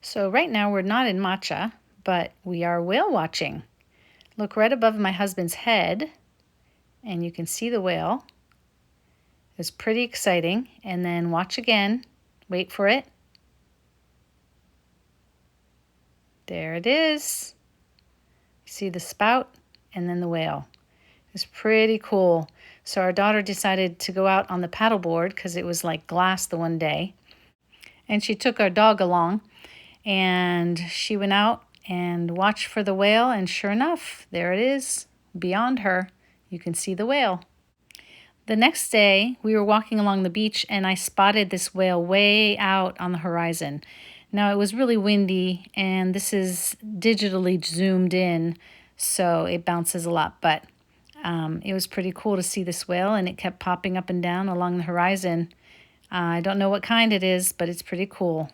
So right now we're not in matcha, but we are whale watching. Look right above my husband's head and you can see the whale. It's pretty exciting. And then watch again. Wait for it. There it is. See the spout and then the whale. It's pretty cool. So our daughter decided to go out on the paddleboard because it was like glass the one day. And she took our dog along and she went out and watched for the whale, and sure enough, there it is. Beyond her, you can see the whale. The next day, we were walking along the beach and I spotted this whale way out on the horizon. Now, it was really windy and this is digitally zoomed in, so it bounces a lot, but it was pretty cool to see this whale, and it kept popping up and down along the horizon. I don't know what kind it is, but it's pretty cool.